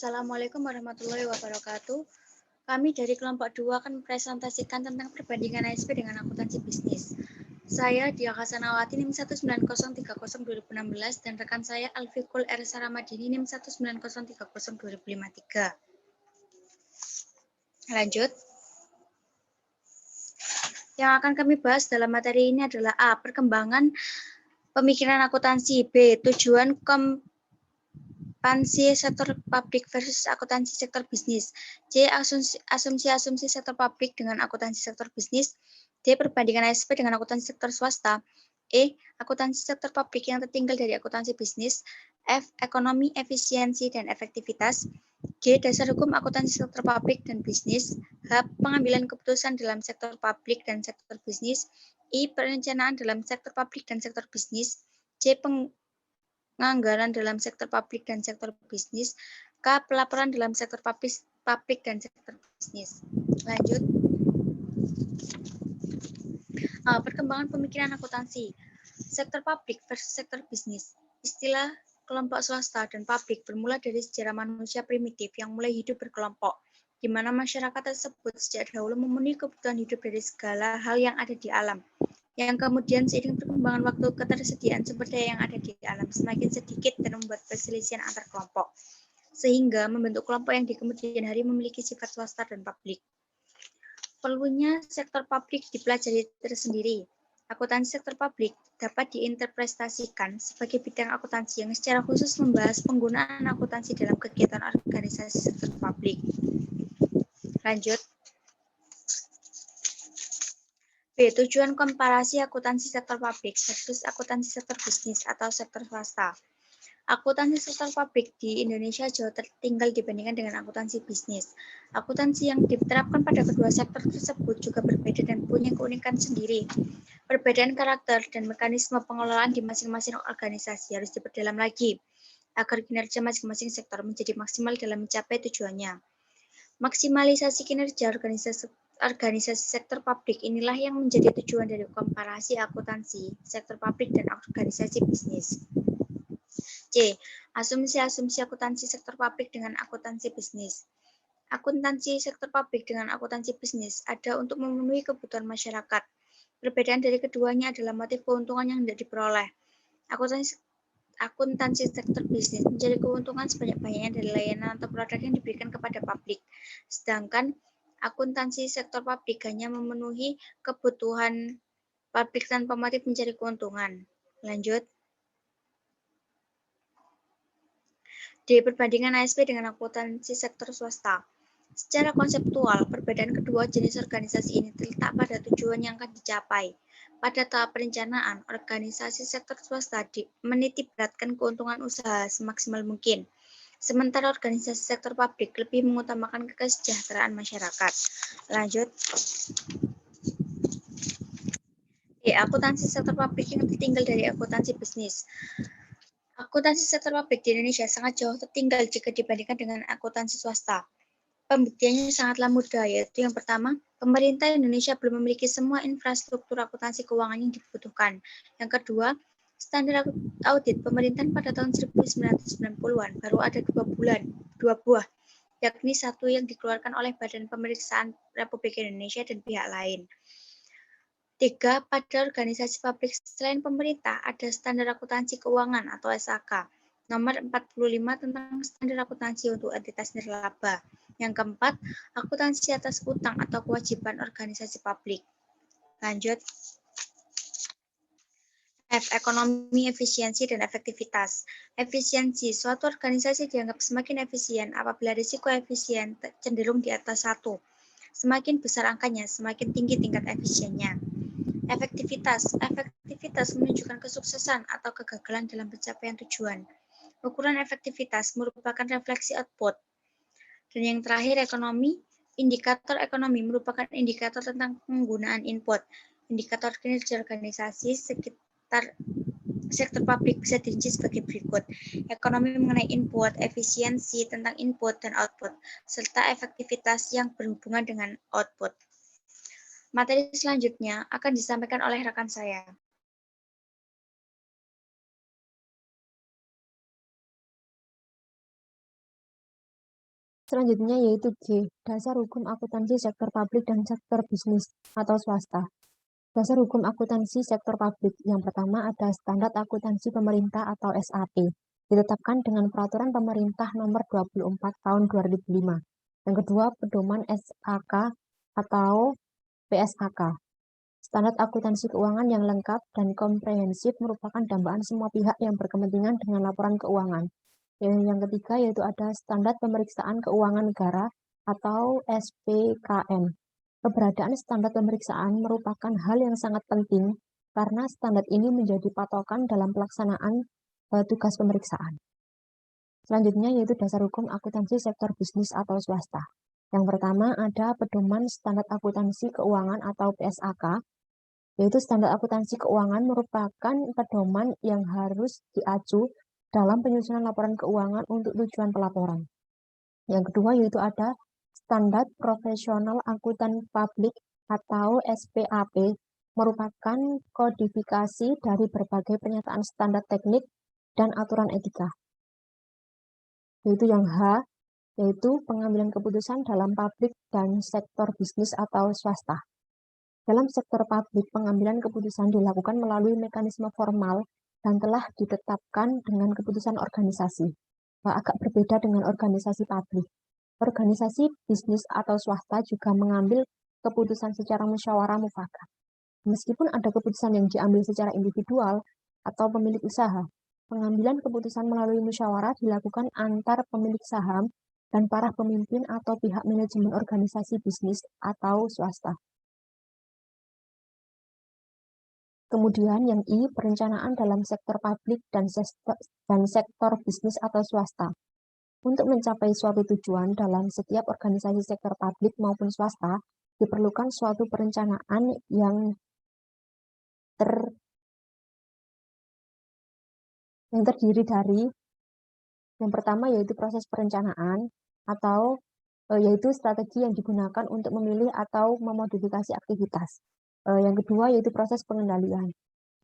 Assalamualaikum warahmatullahi wabarakatuh. Kami dari kelompok 2 akan mempresentasikan tentang perbandingan ASP dengan akuntansi bisnis. Saya Dia Hasanawati NIM 190302016 dan rekan saya Alfikul R. Saramadini NIM 190302053. Lanjut. Yang akan kami bahas dalam materi ini adalah A. Perkembangan pemikiran akuntansi. B. Tujuan ekspansi sektor publik versus akuntansi sektor bisnis. C. Asumsi-asumsi sektor publik dengan akuntansi sektor bisnis. D. Perbandingan ASP dengan akuntansi sektor swasta. E. Akuntansi sektor publik yang tertinggal dari akuntansi bisnis. F. Ekonomi, efisiensi, dan efektivitas. G. Dasar hukum akuntansi sektor publik dan bisnis. H. Pengambilan keputusan dalam sektor publik dan sektor bisnis. I. Perencanaan dalam sektor publik dan sektor bisnis. C. Penganggaran dalam sektor publik dan sektor bisnis. K. Pelaporan dalam sektor publik dan sektor bisnis. Lanjut. Perkembangan pemikiran akuntansi. Sektor publik versus sektor bisnis. Istilah kelompok swasta dan publik bermula dari sejarah manusia primitif yang mulai hidup berkelompok, di mana masyarakat tersebut sejak dahulu memenuhi kebutuhan hidup dari segala hal yang ada di alam. Yang kemudian seiring perkembangan waktu ketersediaan sumber daya yang ada di alam semakin sedikit dan membuat perselisihan antar kelompok, sehingga membentuk kelompok yang di kemudian hari memiliki sifat swasta dan publik. Perlunya sektor publik dipelajari tersendiri. Akuntansi sektor publik dapat diinterpretasikan sebagai bidang akuntansi yang secara khusus membahas penggunaan akuntansi dalam kegiatan organisasi sektor publik. Lanjut. B. Tujuan komparasi akuntansi sektor publik versus akuntansi sektor bisnis atau sektor swasta. Akuntansi sektor publik di Indonesia jauh tertinggal dibandingkan dengan akuntansi bisnis. Akuntansi yang diterapkan pada kedua sektor tersebut juga berbeda dan punya keunikan sendiri. Perbedaan karakter dan mekanisme pengelolaan di masing-masing organisasi harus diperdalam lagi, agar kinerja masing-masing sektor menjadi maksimal dalam mencapai tujuannya. Maksimalisasi kinerja organisasi sektor publik inilah yang menjadi tujuan dari komparasi akuntansi sektor publik dan organisasi bisnis. C. Asumsi-asumsi akuntansi sektor publik dengan akuntansi bisnis. Akuntansi sektor publik dengan akuntansi bisnis ada untuk memenuhi kebutuhan masyarakat. Perbedaan dari keduanya adalah motif keuntungan yang tidak diperoleh. Akuntansi sektor bisnis mencari keuntungan sebanyak-banyaknya dari layanan atau produk yang diberikan kepada publik. Sedangkan akuntansi sektor publik hanya memenuhi kebutuhan publik tanpa motif mencari keuntungan. Lanjut. D. Perbandingan ASP dengan akuntansi sektor swasta. Secara konseptual, perbedaan kedua jenis organisasi ini terletak pada tujuan yang akan dicapai. Pada tahap perencanaan, organisasi sektor swasta menitikberatkan keuntungan usaha semaksimal mungkin. Sementara organisasi sektor publik lebih mengutamakan kesejahteraan masyarakat. Lanjut. D. Akuntansi sektor publik yang tertinggal dari akuntansi bisnis. Akuntansi sektor publik di Indonesia sangat jauh tertinggal jika dibandingkan dengan akuntansi swasta. Pembuktiannya sangatlah mudah, yaitu yang pertama, pemerintah Indonesia belum memiliki semua infrastruktur akuntansi keuangan yang dibutuhkan. Yang kedua, standar audit pemerintahan pada tahun 1990-an baru ada dua buah, yakni satu yang dikeluarkan oleh Badan Pemeriksaan Republik Indonesia dan pihak lain. 3. Pada organisasi publik selain pemerintah ada standar akuntansi keuangan atau SAK, nomor 45 tentang standar akuntansi untuk entitas nirlaba. Yang keempat, akuntansi atas utang atau kewajiban organisasi publik. Lanjut. F. Ekonomi, efisiensi, dan efektivitas. Efisiensi. Suatu organisasi dianggap semakin efisien apabila risiko efisien cenderung di atas 1. Semakin besar angkanya, semakin tinggi tingkat efisiennya. Efektivitas. Efektivitas menunjukkan kesuksesan atau kegagalan dalam pencapaian tujuan. Ukuran efektivitas merupakan refleksi output. Dan yang terakhir, ekonomi. Indikator ekonomi merupakan indikator tentang penggunaan input. Indikator kinerja organisasi sekitar sektor publik bisa dirinci sebagai berikut. Ekonomi mengenai input, efisiensi tentang input dan output, serta efektivitas yang berhubungan dengan output. Materi selanjutnya akan disampaikan oleh rekan saya. Selanjutnya yaitu G, dasar hukum akuntansi sektor publik dan sektor bisnis atau swasta. Dasar hukum akuntansi sektor publik. Yang pertama ada standar akuntansi pemerintah atau SAP, ditetapkan dengan peraturan pemerintah nomor 24 tahun 2005. Yang kedua, pedoman SAK atau PSAK. Standar akuntansi keuangan yang lengkap dan komprehensif merupakan dambaan semua pihak yang berkepentingan dengan laporan keuangan. Yang ketiga yaitu ada standar pemeriksaan keuangan negara atau SPKN. Keberadaan standar pemeriksaan merupakan hal yang sangat penting karena standar ini menjadi patokan dalam pelaksanaan tugas pemeriksaan. Selanjutnya yaitu dasar hukum akuntansi sektor bisnis atau swasta. Yang pertama ada pedoman standar akuntansi keuangan atau PSAK, yaitu standar akuntansi keuangan merupakan pedoman yang harus diacu dalam penyusunan laporan keuangan untuk tujuan pelaporan. Yang kedua yaitu ada standar profesional akuntan publik atau SPAP, merupakan kodifikasi dari berbagai pernyataan standar teknik dan aturan etika. Yaitu yang H, yaitu pengambilan keputusan dalam publik dan sektor bisnis atau swasta. Dalam sektor publik, pengambilan keputusan dilakukan melalui mekanisme formal dan telah ditetapkan dengan keputusan organisasi. Agak berbeda dengan organisasi publik. Organisasi bisnis atau swasta juga mengambil keputusan secara musyawarah mufakat. Meskipun ada keputusan yang diambil secara individual atau pemilik usaha, pengambilan keputusan melalui musyawarah dilakukan antar pemilik saham dan para pemimpin atau pihak manajemen organisasi bisnis atau swasta. Kemudian yang I, perencanaan dalam sektor publik dan sektor bisnis atau swasta. Untuk mencapai suatu tujuan dalam setiap organisasi sektor publik maupun swasta, diperlukan suatu perencanaan yang terdiri dari yang pertama yaitu proses perencanaan atau yaitu strategi yang digunakan untuk memilih atau memodifikasi aktivitas. Yang kedua yaitu proses pengendalian.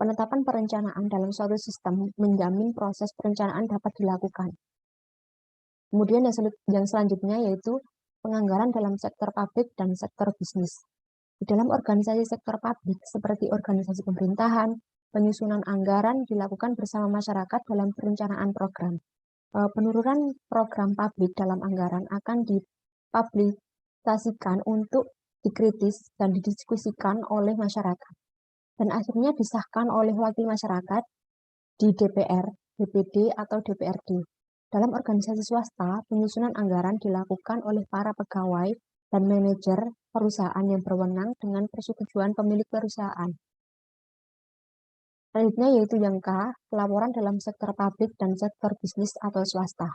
Penetapan perencanaan dalam suatu sistem menjamin proses perencanaan dapat dilakukan. Kemudian yang selanjutnya yaitu penganggaran dalam sektor publik dan sektor bisnis. Di dalam organisasi sektor publik seperti organisasi pemerintahan, penyusunan anggaran dilakukan bersama masyarakat dalam perencanaan program. Penurunan program publik dalam anggaran akan dipublikasikan untuk dikritis dan didiskusikan oleh masyarakat, dan akhirnya disahkan oleh wakil masyarakat di DPR, DPD, atau DPRD. Dalam organisasi swasta, penyusunan anggaran dilakukan oleh para pegawai dan manajer perusahaan yang berwenang dengan persetujuan pemilik perusahaan. Selanjutnya yaitu yang K, pelaporan dalam sektor publik dan sektor bisnis atau swasta.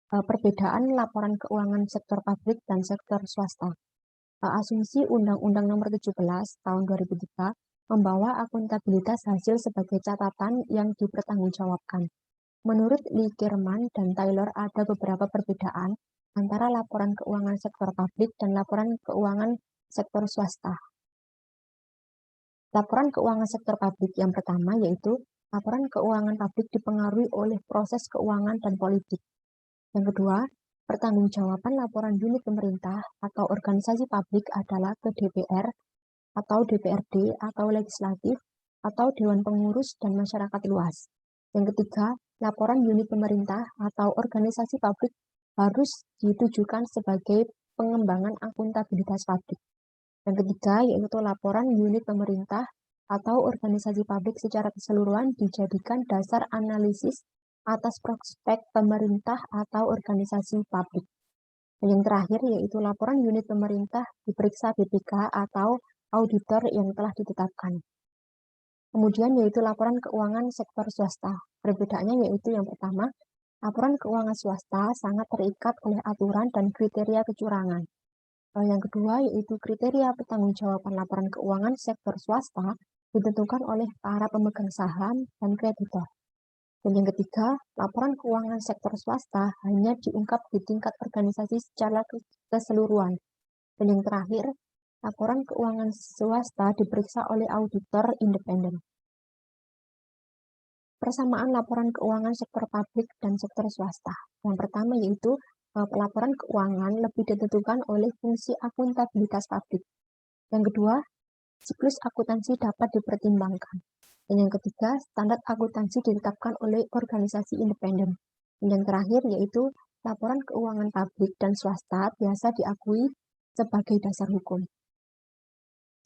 Perbedaan laporan keuangan sektor publik dan sektor swasta. Asumsi Undang-Undang Nomor 17 Tahun 2003 membawa akuntabilitas hasil sebagai catatan yang dipertanggungjawabkan. Menurut Likirman dan Taylor ada beberapa perbedaan antara laporan keuangan sektor publik dan laporan keuangan sektor swasta. Laporan keuangan sektor publik yang pertama yaitu laporan keuangan publik dipengaruhi oleh proses keuangan dan politik. Yang kedua, pertanggungjawaban laporan unit pemerintah atau organisasi publik adalah ke DPR atau DPRD atau legislatif atau Dewan Pengurus dan masyarakat luas. Yang ketiga, laporan unit pemerintah atau organisasi publik harus ditujukan sebagai pengembangan akuntabilitas publik. Yang ketiga, yaitu laporan unit pemerintah atau organisasi publik secara keseluruhan dijadikan dasar analisis atas prospek pemerintah atau organisasi publik. Dan yang terakhir yaitu laporan unit pemerintah diperiksa BPK atau auditor yang telah ditetapkan. Kemudian yaitu laporan keuangan sektor swasta. Perbedaannya yaitu yang pertama, laporan keuangan swasta sangat terikat oleh aturan dan kriteria kecurangan. Yang kedua yaitu kriteria pertanggungjawaban laporan keuangan sektor swasta ditentukan oleh para pemegang saham dan kreditor. Dan yang ketiga, laporan keuangan sektor swasta hanya diungkap di tingkat organisasi secara keseluruhan. Dan yang terakhir, laporan keuangan swasta diperiksa oleh auditor independen. Persamaan laporan keuangan sektor publik dan sektor swasta. Yang pertama yaitu pelaporan keuangan lebih ditentukan oleh fungsi akuntabilitas publik. Yang kedua, siklus akuntansi dapat dipertimbangkan. Dan yang ketiga, standar akuntansi ditetapkan oleh organisasi independen. Dan yang terakhir yaitu laporan keuangan publik dan swasta biasa diakui sebagai dasar hukum.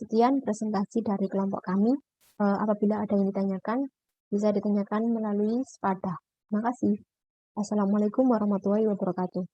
Sekian presentasi dari kelompok kami. Apabila ada yang ditanyakan, bisa ditanyakan melalui Spada. Terima kasih. Assalamualaikum warahmatullahi wabarakatuh.